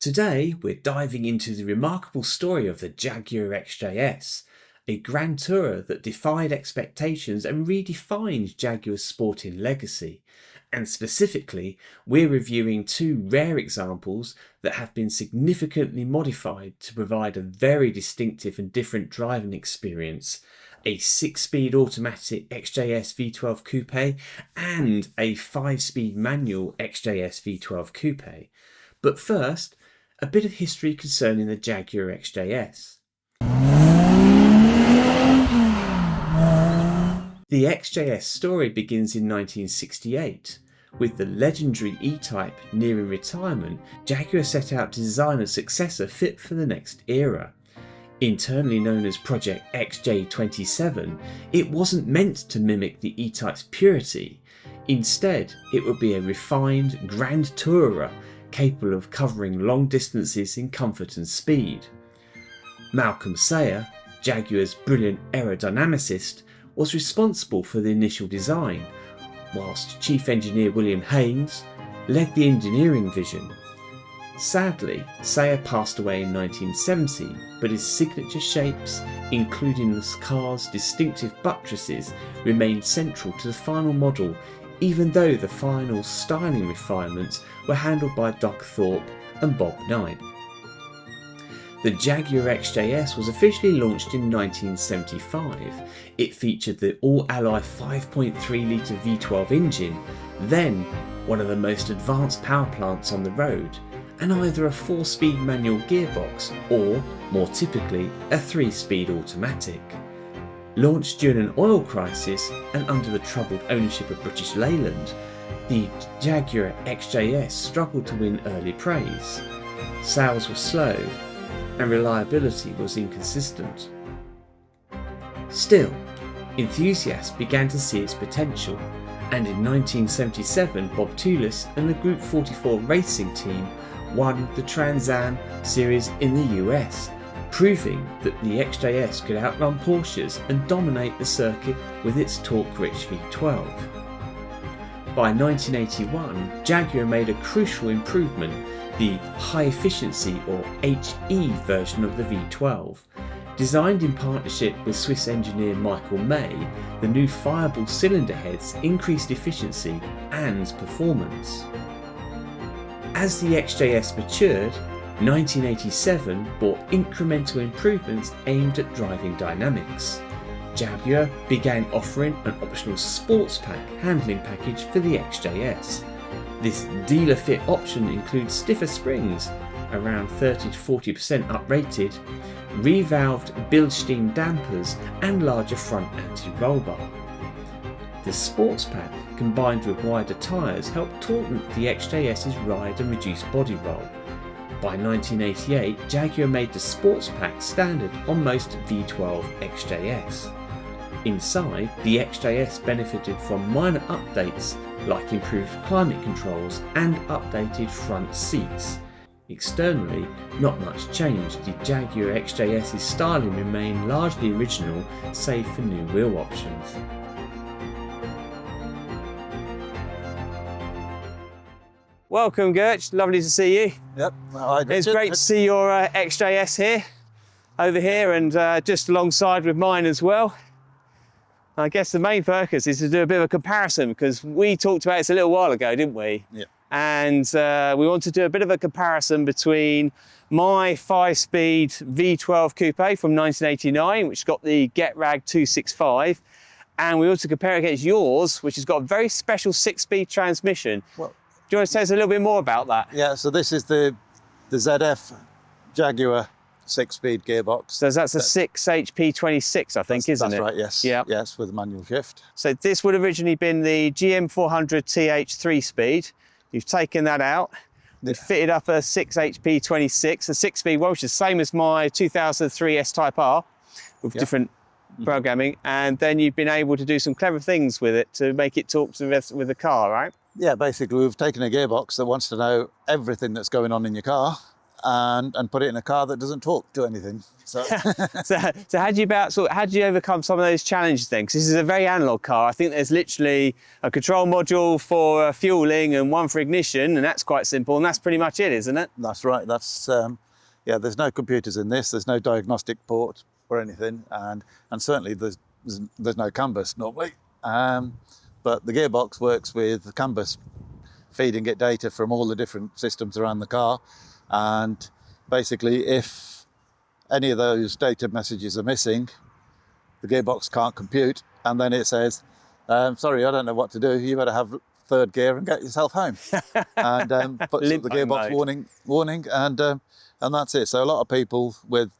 Today we're diving into the remarkable story of the Jaguar XJ-S, a grand tourer that defied expectations and redefined Jaguar's sporting legacy. And specifically, we're reviewing two rare examples that have been significantly modified to provide a very distinctive and different driving experience. A 6-speed automatic XJ-S V12 Coupe and a 5-speed manual XJ-S V12 Coupe. But first, a bit of history concerning the Jaguar XJ-S. The XJ-S story begins in 1968. With the legendary E-Type nearing retirement, Jaguar set out to design a successor fit for the next era. Internally known as Project XJ-27, it wasn't meant to mimic the E-Type's purity. Instead, it would be a refined grand tourer capable of covering long distances in comfort and speed. Malcolm Sayer, Jaguar's brilliant aerodynamicist, was responsible for the initial design, whilst Chief Engineer William Haynes led the engineering vision. Sadly, Sayer passed away in 1970, but his signature shapes, including the car's distinctive buttresses, remained central to the final model, even though the final styling refinements were handled by Doug Thorpe and Bob Knight. The Jaguar XJ-S was officially launched in 1975. It featured the all-alloy 5.3 litre V12 engine, then one of the most advanced power plants on the road, and either a 4-speed manual gearbox or, more typically, a 3-speed automatic. Launched during an oil crisis and under the troubled ownership of British Leyland, the Jaguar XJ-S struggled to win early praise. Sales were slow and reliability was inconsistent. Still, enthusiasts began to see its potential, and in 1977 Bob Toulis and the Group 44 racing team won the Trans Am Series in the US, proving that the XJ-S could outrun Porsches and dominate the circuit with its torque-rich V12. By 1981, Jaguar made a crucial improvement, the high-efficiency or HE version of the V12. Designed in partnership with Swiss engineer Michael May, the new fireball cylinder heads increased efficiency and performance. As the XJ-S matured, 1987 brought incremental improvements aimed at driving dynamics. Jaguar began offering an optional sports pack handling package for the XJ-S. This dealer fit option includes stiffer springs, around 30 to 40% uprated, revalved Bilstein dampers and larger front anti-roll bar. The sports pack, combined with wider tyres, helped tauten the XJ-S's ride and reduce body roll. By 1988, Jaguar made the sports pack standard on most V12 XJ-S. Inside, the XJ-S benefited from minor updates like improved climate controls and updated front seats. Externally, not much changed. The Jaguar XJ-S's styling remained largely original, save for new wheel options. Welcome, Gertch. Lovely to see you. Yep. It's great to see your XJ-S here, over here, and just alongside with mine as well. I guess the main focus is to do a bit of a comparison, because we talked about this a little while ago, didn't we? Yeah. And we want to do a bit of a comparison between my 5-speed V12 Coupe from 1989, which got the Getrag 265, and we also compare it against yours, which has got a very special 6-speed transmission. Well, do you want to tell us a little bit more about that? Yeah, so this is the ZF Jaguar 6-speed gearbox. So that's a 6 HP 26, I think, isn't it? That's right, yes. Yeah. Yes, with a manual shift. So this would have originally been the GM 400 TH 3-speed. You've taken that out. You've fitted up a 6 HP 26, a 6-speed one, which is the same as my 2003 S-Type R, with different programming. And then you've been able to do some clever things with it to make it talk to the rest with the car, right? Yeah, basically we've taken a gearbox that wants to know everything that's going on in your car and put it in a car that doesn't talk to anything. So, so how do you overcome some of those challenges then? Because this is a very analog car. I think there's literally a control module for fueling and one for ignition, and that's quite simple, and that's pretty much it, isn't it? that's right. That's yeah. There's no computers in this. There's no diagnostic port or anything, and certainly there's no CAN bus normally. But the gearbox works with the CAN bus, feeding it data from all the different systems around the car, and basically if any of those data messages are missing, the gearbox can't compute, and then it says, sorry, I don't know what to do, you better have third gear and get yourself home. And puts up the gearbox warning, and that's it. So a lot of people with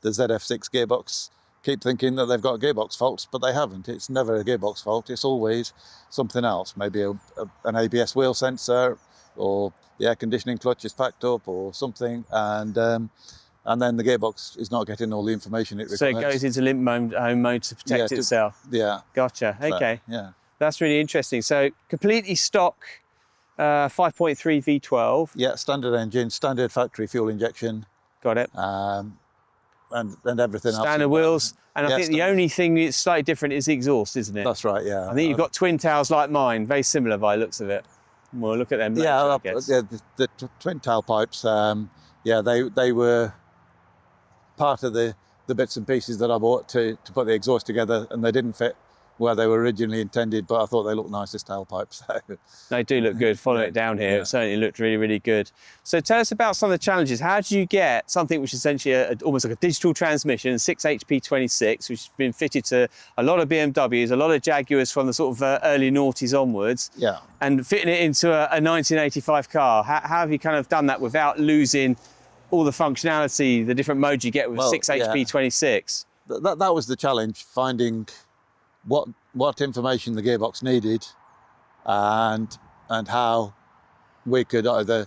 the ZF6 gearbox keep thinking that they've got a gearbox fault, but they haven't. It's never a gearbox fault. It's always something else, maybe an ABS wheel sensor, or the air conditioning clutch is packed up or something, and then the gearbox is not getting all the information it requires. So it goes into limp home mode to protect itself. Yeah. Gotcha. Okay. So, yeah. That's really interesting. So completely stock 5.3 V12. Yeah, standard engine, standard factory fuel injection. Got it. And everything else. Standard wheels. And I think the only thing that's slightly different is the exhaust, isn't it? That's right, yeah. I think you've got twin tails like mine, very similar by the looks of it. We'll look at them later, yeah, I guess. the twin tailpipes, yeah, they were part of the bits and pieces that I bought to put the exhaust together, and they didn't fit where they were originally intended, but I thought they looked nice as tailpipes. So. They do look good. Follow it down here. Yeah. It certainly looked really, really good. So tell us about some of the challenges. How do you get something which is essentially almost like a digital transmission, 6 HP 26, which has been fitted to a lot of BMWs, a lot of Jaguars from the sort of early noughties onwards, yeah, and fitting it into a 1985 car? How have you kind of done that without losing all the functionality, the different modes you get with 6 HP 26? That was the challenge, finding what information the gearbox needed, and how we could either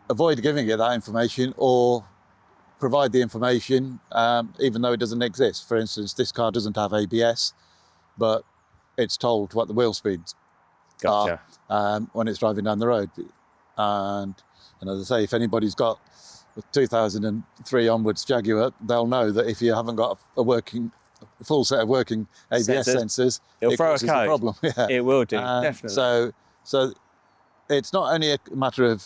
avoid giving it that information or provide the information even though it doesn't exist. For instance, this car doesn't have ABS, but it's told what the wheel speeds are when it's driving down the road. And as I say, if anybody's got a 2003 onwards Jaguar, they'll know that if you haven't got a full set of working ABS sensors, it'll throw a problem. Yeah. It will do, definitely. So it's not only a matter of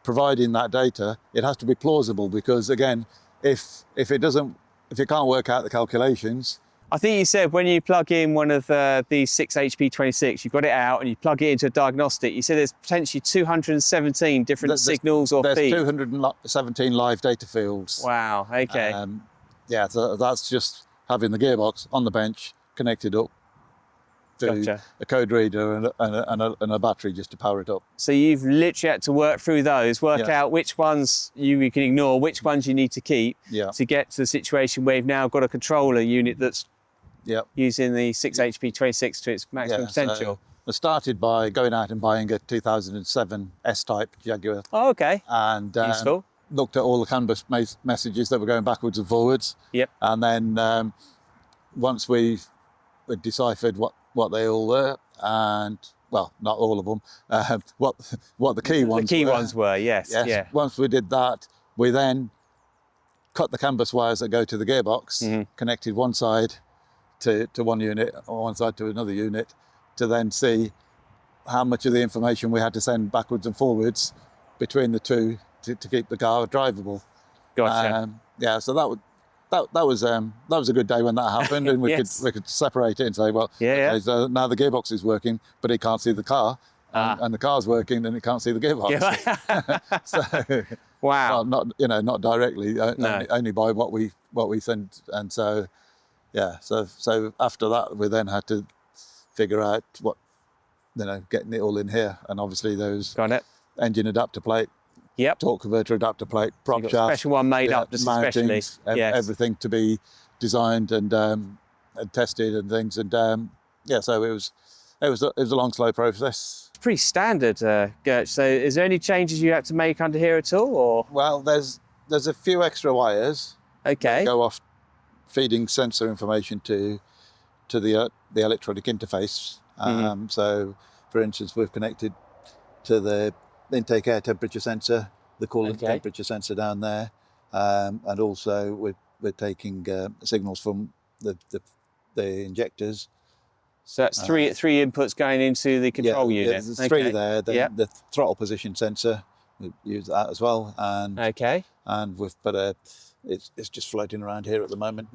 providing that data, it has to be plausible, because again, if it can't work out the calculations. I think you said when you plug in one of these 6 HP 26, you've got it out and you plug it into a diagnostic, you said there's potentially 217 different signals or feeds. There's 217 live data fields. Wow, okay. Yeah, so that's just having the gearbox on the bench connected up to a code reader and a battery just to power it up. So you've literally had to work through those, work out which ones you can ignore, which ones you need to keep, to get to the situation where you've now got a controller unit that's using the 6 HP 26 to its maximum potential. I started by going out and buying a 2007 S-Type Jaguar. Oh, okay. And useful. Looked at all the CAN bus messages that were going backwards and forwards. Yep. And then once we deciphered what they all were, and well, not all of them, what the key ones were. Yes. Yeah. Once we did that, we then cut the CAN bus wires that go to the gearbox, connected one side to one unit or one side to another unit, to then see how much of the information we had to send backwards and forwards between the two to keep the car drivable. Gotcha. Yeah, so that was a good day when that happened, and we could separate it and say, well, so now the gearbox is working, but it can't see the car, and the car's working, and it can't see the gearbox. So, wow. Well, not directly, only by what we send, and so so after that we then had to figure out what, getting it all in here, and obviously those engine adapter plate. Yep. Torque converter adapter plate, prop shaft, special one made up just especially. Everything to be designed and tested and things, and so it was a long, slow process. It's pretty standard, Gert. So is there any changes you had to make under here at all, or? Well, there's a few extra wires. Okay. That go off, feeding sensor information to the electronic interface. So, for instance, we've connected to the intake air temperature sensor the coolant temperature sensor down there, and also we're taking signals from the injectors. So that's three inputs going into the control unit. Yeah, there's three there. The throttle position sensor, we use that as well. And and we've put it's just floating around here at the moment.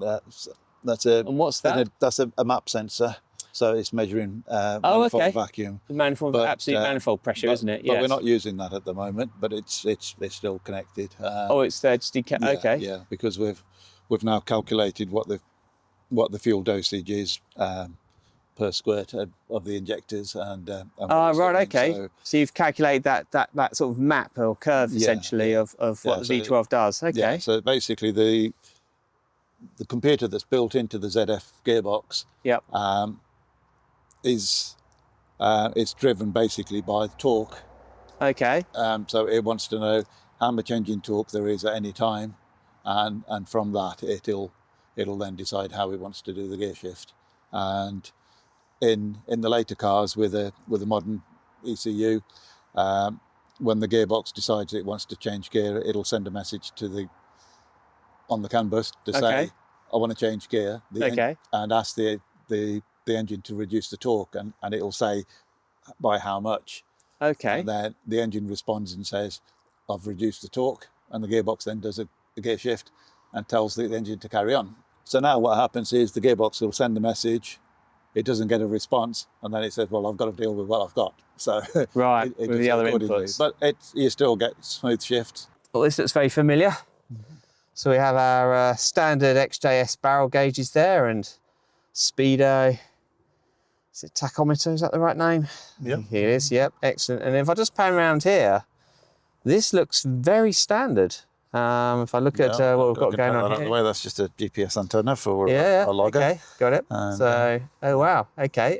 That's a and what's that? That's a map sensor. So it's measuring manifold vacuum. The manifold, absolute manifold pressure, isn't it? But we're not using that at the moment. But it's still connected. It's there. Just okay. Yeah, because we've now calculated what the fuel dosage is per squirt of the injectors and right, okay. So you've calculated that sort of map or curve essentially of what the V12 does. Okay. Yeah. So basically the computer that's built into the ZF gearbox. Yep. It's driven basically by torque. Okay. So it wants to know how much engine torque there is at any time, and from that it'll then decide how it wants to do the gear shift. And in the later cars with a modern ECU, when the gearbox decides it wants to change gear, it'll send a message on the CAN bus to say, I want to change gear, and ask the engine to reduce the torque, and it'll say by how much. Okay. And then the engine responds and says, I've reduced the torque, and the gearbox then does a gear shift and tells the engine to carry on. So now what happens is the gearbox will send the message, it doesn't get a response, and then it says, well, I've got to deal with what I've got. So right, with the other inputs. But you still get smooth shifts. Well, this looks very familiar. So we have our standard XJ-S barrel gauges there, and speedo. Is it tachometer? Is that the right name? Yep. Here it is. Yep. Excellent. And if I just pan around here, this looks very standard. If I look at what we've got going on here. Way, that's just a GPS antenna for a logger. Okay, got it. And, oh wow. Okay.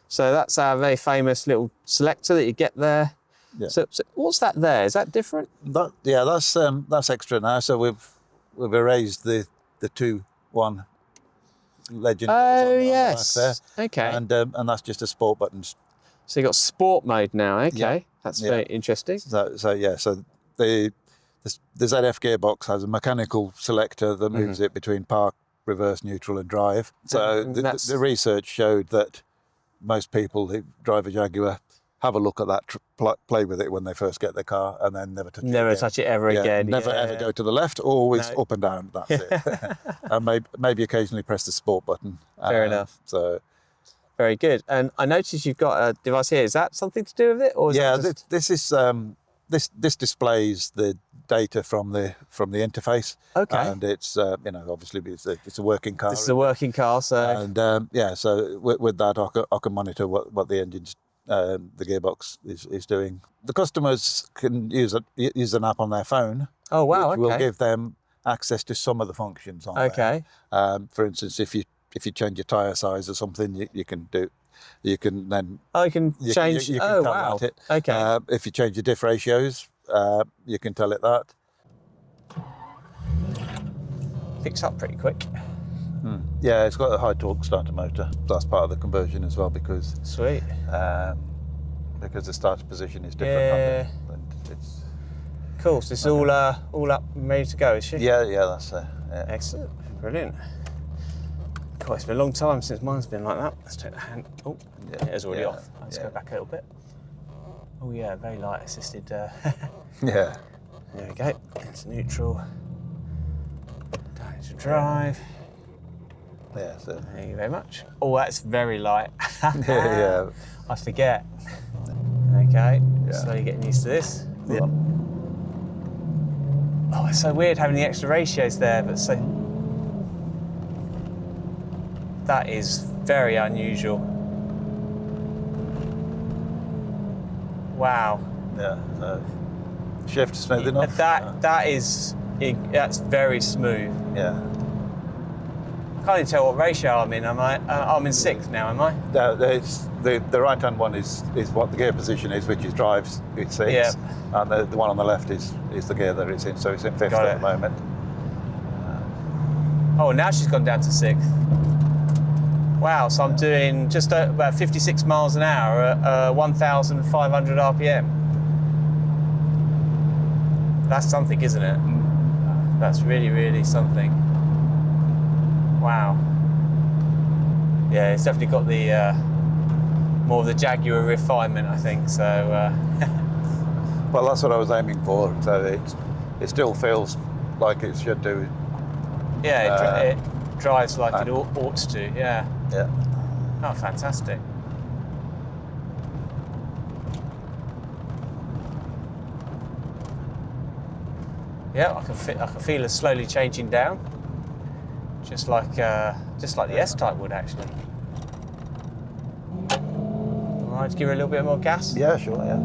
So that's our very famous little selector that you get there. Yeah. So what's that there? Is that different? That's extra now. So we've erased the 2-1 legend. Oh yes. There. Okay. And that's just a sport buttons. So you've got sport mode now. Okay. That's very interesting. So the ZF gearbox has a mechanical selector that moves it between park, reverse, neutral, and drive. So the research showed that most people who drive a Jaguar have a look at that, play with it when they first get their car, and then never touch it. Never touch it ever again. Never ever go to the left, always up and down. That's it. And maybe occasionally press the sport button. Fair enough. So very good. And I noticed you've got a device here. Is that something to do with it, or this displays the data from the interface. Okay. And it's obviously it's a working car. This is a working car, so and so with that I can monitor what the engine's the gearbox is doing. The customers can use an app on their phone. Oh wow! Which will give them access to some of the functions on there. For instance, if you change your tyre size or something, you can do. You can then. Oh, you can change. You can tell it. Okay. If you change your diff ratios, you can tell it that. Picks up pretty quick. Yeah, it's got a high torque starter motor. That's part of the conversion as well because sweet. Because the starter position is different. And it's cool. So it's all up and ready to go, is she? Yeah, that's it. Yeah. Excellent, brilliant. Cool. It's been a long time since mine's been like that. Let's take the hand. Oh, it is already off. Let's go back a little bit. Oh yeah, very light assisted. Yeah. There we go. Into neutral. Down into drive. Yeah, so. Thank you very much. Oh, that's very light. Yeah. I forget. Okay, slowly getting used to this. Yeah. Oh, it's so weird having the extra ratios there, but so that is very unusual. Wow. Yeah. Shift smooth enough. That's very smooth. Yeah. Can't even tell what ratio I'm in. I'm in sixth now, am I? The right-hand one is what the gear position is, which is drives. It's 6. Yeah. And the one on the left is the gear that it's in. So it's in 5th at the moment. Oh, now she's gone down to 6th. Wow. So I'm doing just about 56 miles an hour at 1,500 RPM. That's something, isn't it? That's really, really something. Wow. Yeah, it's definitely got the more of the Jaguar refinement, I think. So. Well, that's what I was aiming for. So it still feels like it should do. Yeah, it drives like it ought to. Yeah. Yeah. Oh, fantastic. Yeah, I can feel it slowly changing down, just like the S-Type would actually. All right, give her a little bit more gas. Yeah, sure. Yeah.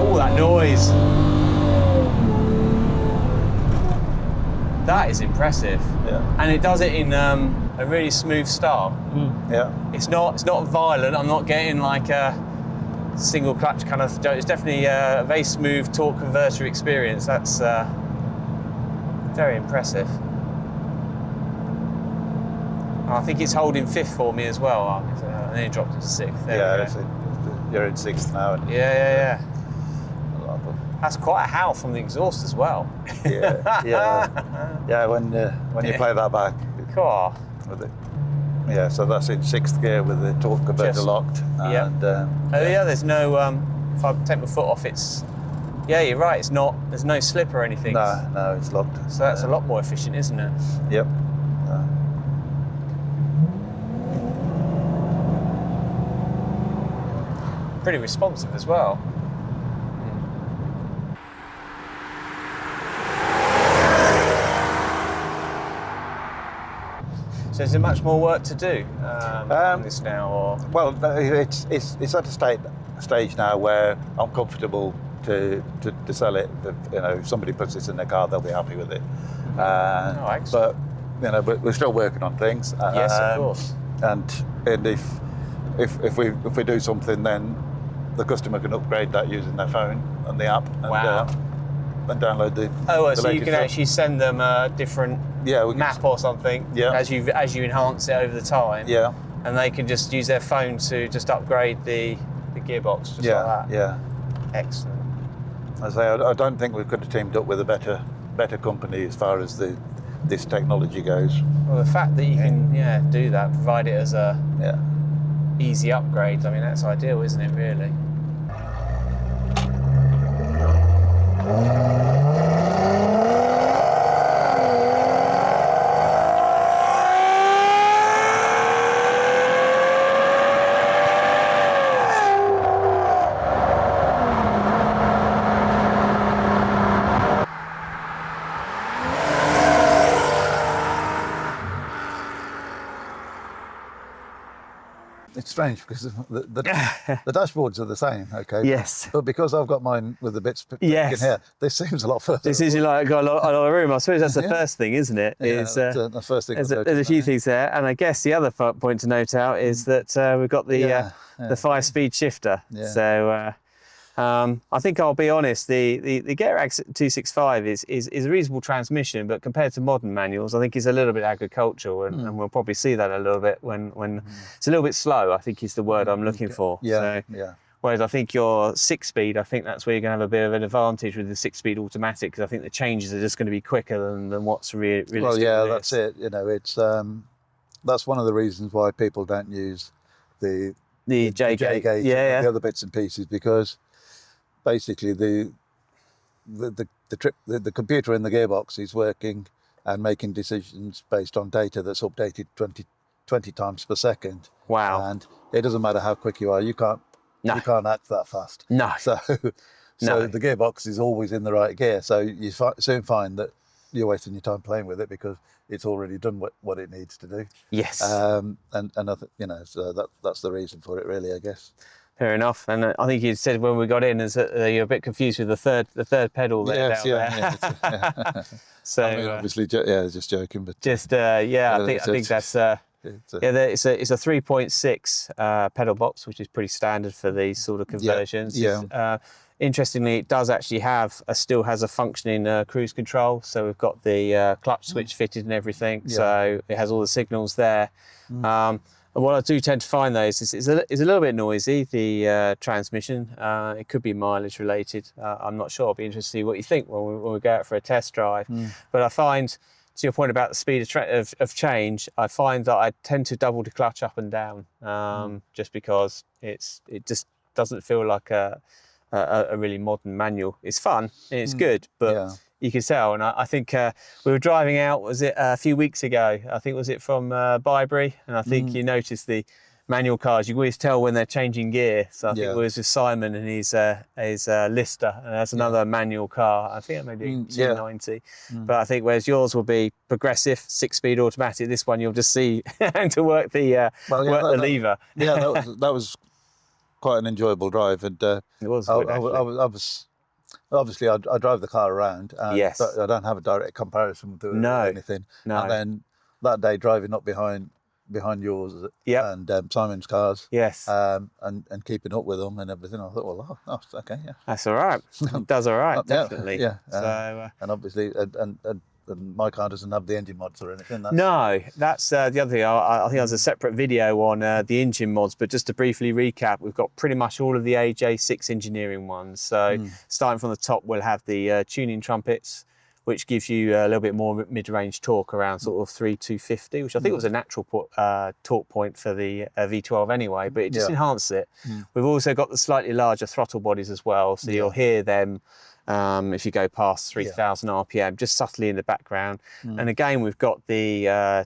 Oh, that noise! That is impressive. Yeah. And it does it in a really smooth style. Yeah. It's not violent. I'm not getting like a single clutch kind of. It's definitely a very smooth torque converter experience. That's very impressive. I think it's holding fifth for me as well. And then it dropped into sixth. There you're in sixth now. Yeah. That's quite a howl from the exhaust as well. Yeah. When you play that back. Cool. With it. Yeah, so that's in sixth gear with the torque converter locked. And, there's no. If I take my foot off, it's. Yeah, you're right. It's not. There's no slip or anything. No, it's locked. So that's a lot more efficient, isn't it? Yep. Pretty responsive as well. So is there much more work to do on this now, or? Well, it's at a stage now where I'm comfortable to sell it. If somebody puts this in their car, they'll be happy with it. Excellent. But we're still working on things. Yes, of course. And if we do something, then the customer can upgrade that using their phone and the app. And download the. So you can actually send them a different map or something as you enhance it over the time. Yeah. And they can just use their phone to just upgrade the gearbox just like that. Yeah. Excellent. I say I don't think we could have teamed up with a better company as far as this technology goes. Well, the fact that you can do that, provide it as a easy upgrade. I mean, that's ideal, isn't it? Really. It's strange because the dashboards are the same, okay? Yes. But because I've got mine with the bits in here, this seems a lot further. This is like got a lot of room. I suppose that's the first thing, isn't it? The first thing. There's a few things there, and I guess the other point to note out is that we've got the 5-speed shifter. Yeah. So I think I'll be honest. The Getrag XJ-S V12 is a reasonable transmission, but compared to modern manuals, I think it's a little bit agricultural, and we'll probably see that a little bit when it's a little bit slow. I think is the word I'm looking for. Whereas I think your 6-speed, I think that's where you're going to have a bit of an advantage with the 6-speed automatic, because I think the changes are just going to be quicker than what's realistic. Well, yeah, that's it. It's that's one of the reasons why people don't use the J-gauge, the other bits and pieces, because basically the computer in the gearbox is working and making decisions based on data that's updated 20 times per second. Wow. And it doesn't matter how quick you are, you can't act that fast. No. So the gearbox is always in the right gear. So you soon find that you're wasting your time playing with it because it's already done what it needs to do. Yes. And so that's the reason for it, really, I guess. Fair enough. And I think you said when we got in is that you're a bit confused with the third pedal there. Yes, there. So I mean, obviously, just joking, but I think that's it's a 3.6 pedal box, which is pretty standard for these sort of conversions. Interestingly, it does actually still has a functioning cruise control. So we've got the clutch switch fitted and everything. So it has all the signals there. And what I do tend to find though is it's a little bit noisy, the transmission. It could be mileage related. I'm not sure. I'll be interested to see what you think when we go out for a test drive. But I find, to your point about the speed of change, I find that I tend to double the clutch up and down, just because it just doesn't feel like a really modern manual. It's fun, it's good, but you can tell. And I think we were driving out, was it a few weeks ago? I think, was it from Bybury? And I think you noticed the manual cars, you always tell when they're changing gear. So I think it was with Simon and his Lister, and that's another manual car. I think maybe 290. But I think whereas yours will be progressive, 6-speed automatic, this one you'll just see having to work the lever. Yeah, that was quite an enjoyable drive, and it was. I was obviously I drive the car around, and I don't have a direct comparison with anything. No. And then that day driving up behind yours and Simon's cars, and keeping up with them and everything, I thought, well, oh, okay, that's all right. It does all right, definitely. So, and obviously, and my car doesn't have the engine mods or anything. No, that's the other thing. I think there's a separate video on the engine mods, but just to briefly recap, we've got pretty much all of the AJ6 engineering ones. So starting from the top, we'll have the tuning trumpets, which gives you a little bit more mid-range torque, around sort of 3,250, which I think was a natural torque point for the V12 anyway, but it just enhanced it. We've also got the slightly larger throttle bodies as well, so you'll hear them if you go past 3,000 RPM, just subtly in the background. And again, we've got the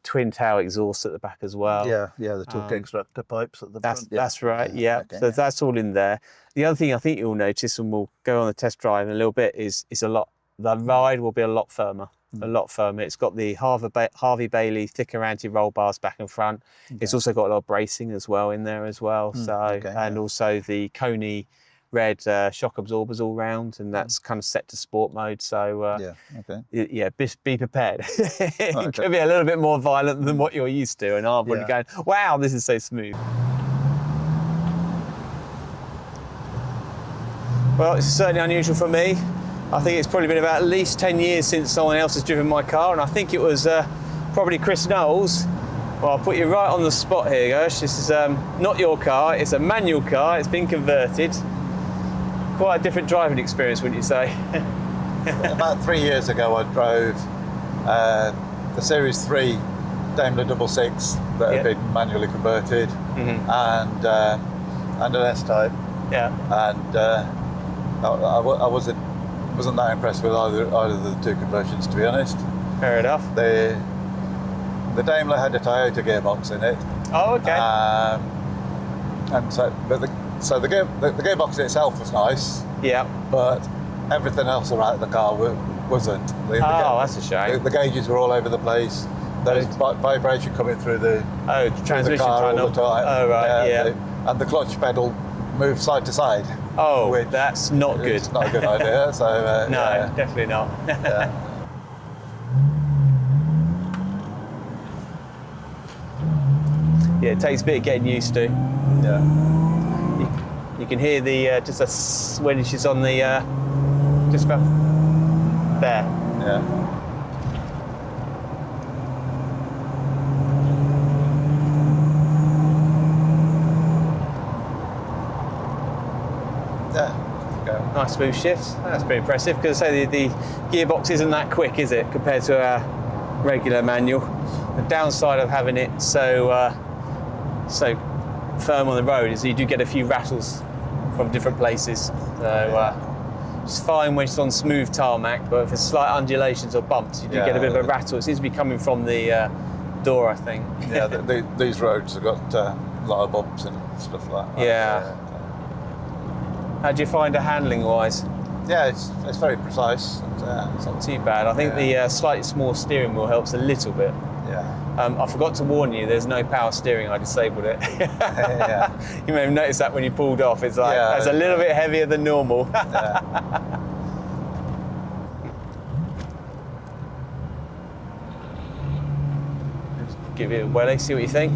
twin tail exhaust at the back as well. The torque extractor pipes at the front. That's right, okay, so that's all in there. The other thing I think you'll notice, and we'll go on the test drive in a little bit, is the ride will be a lot firmer. A lot firmer. It's got the Harvey Bailey thicker anti-roll bars back and front. It's also got a lot of bracing as well in there as well. Also the Coney red shock absorbers all round, and that's kind of set to sport mode. So be prepared. It could be a little bit more violent than what you're used to, and I'm probably going, wow, this is so smooth. Well, it's certainly unusual for me. I think it's probably been about at least 10 years since someone else has driven my car, and I think it was probably Chris Knowles. Well, I'll put you right on the spot here, Gersh. This is not your car, it's a manual car, it's been converted. Quite a different driving experience, wouldn't you say? About 3 years ago, I drove the Series 3 Daimler 66 that had been manually converted, and an S-Type. And I wasn't that impressed with either of the two conversions, to be honest. Fair enough. The Daimler had a Toyota gearbox in it. Oh, okay. And so the gearbox itself was nice. But everything else around the car wasn't. That's a shame. The gauges were all over the place. There was vibration coming through the transmission car all the time. Oh, right, and the clutch pedal moved side to side. Oh, that's not good. It's not a good idea. So no, definitely not. It takes a bit of getting used to. You can hear the when she's on the just about there. Nice smooth shifts. That's pretty impressive, because I say the gearbox isn't that quick, is it, compared to our regular manual? The downside of having it so firm on the road is you do get a few rattles from different places. So it's fine when it's on smooth tarmac, but if there's slight undulations or bumps, you do get a bit of a rattle. It seems to be coming from the door, I think. These roads have got a lot of bumps and stuff like that. How do you find it handling wise? It's very precise. It's not too bad. I think the slightly small steering wheel helps a little bit. I forgot to warn you, there's no power steering. I disabled it. You may have noticed that when you pulled off. It's like it's a little bit heavier than normal. Just give it a welly, see what you think.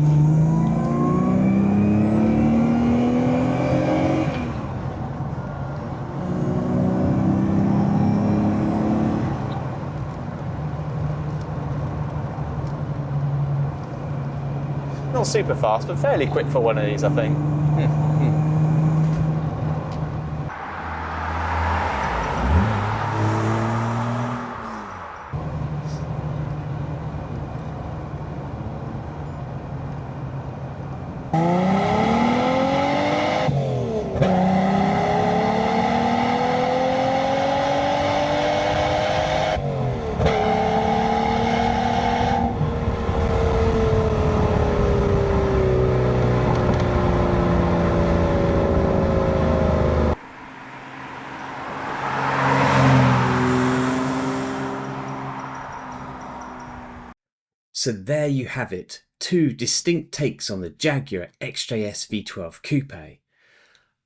Not super fast, but fairly quick for one of these, I think. So there you have it, two distinct takes on the Jaguar XJ-S V12 Coupe.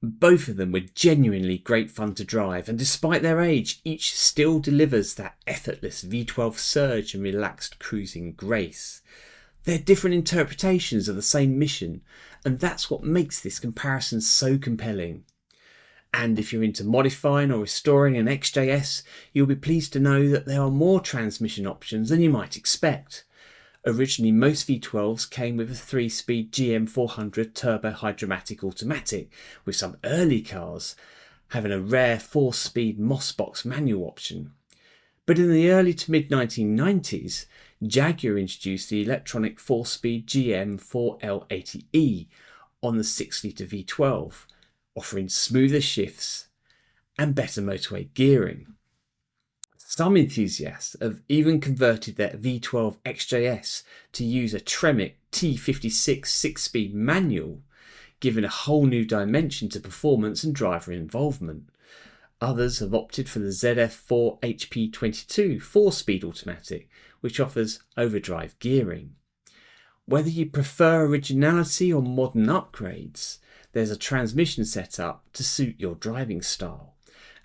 Both of them were genuinely great fun to drive, and despite their age, each still delivers that effortless V12 surge and relaxed cruising grace. They're different interpretations of the same mission, and that's what makes this comparison so compelling. And if you're into modifying or restoring an XJ-S, you'll be pleased to know that there are more transmission options than you might expect. Originally, most V12s came with a 3-speed GM400 turbo hydromatic automatic, with some early cars having a rare 4-speed Mossbox manual option. But in the early to mid 1990s, Jaguar introduced the electronic 4-speed GM4L80E on the 6-litre V12, offering smoother shifts and better motorway gearing. Some enthusiasts have even converted their V12 XJ-S to use a Tremec T56 6-speed manual, giving a whole new dimension to performance and driver involvement. Others have opted for the ZF4 HP22 4-speed automatic, which offers overdrive gearing. Whether you prefer originality or modern upgrades, there's a transmission setup to suit your driving style.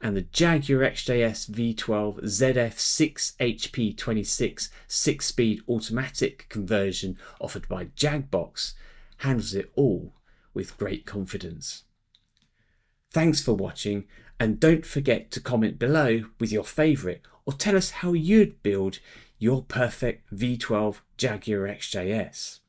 And the Jaguar XJ-S V12 ZF6 HP26 6-speed automatic conversion offered by Jagbox handles it all with great confidence. Thanks for watching, and don't forget to comment below with your favourite, or tell us how you'd build your perfect V12 Jaguar XJ-S.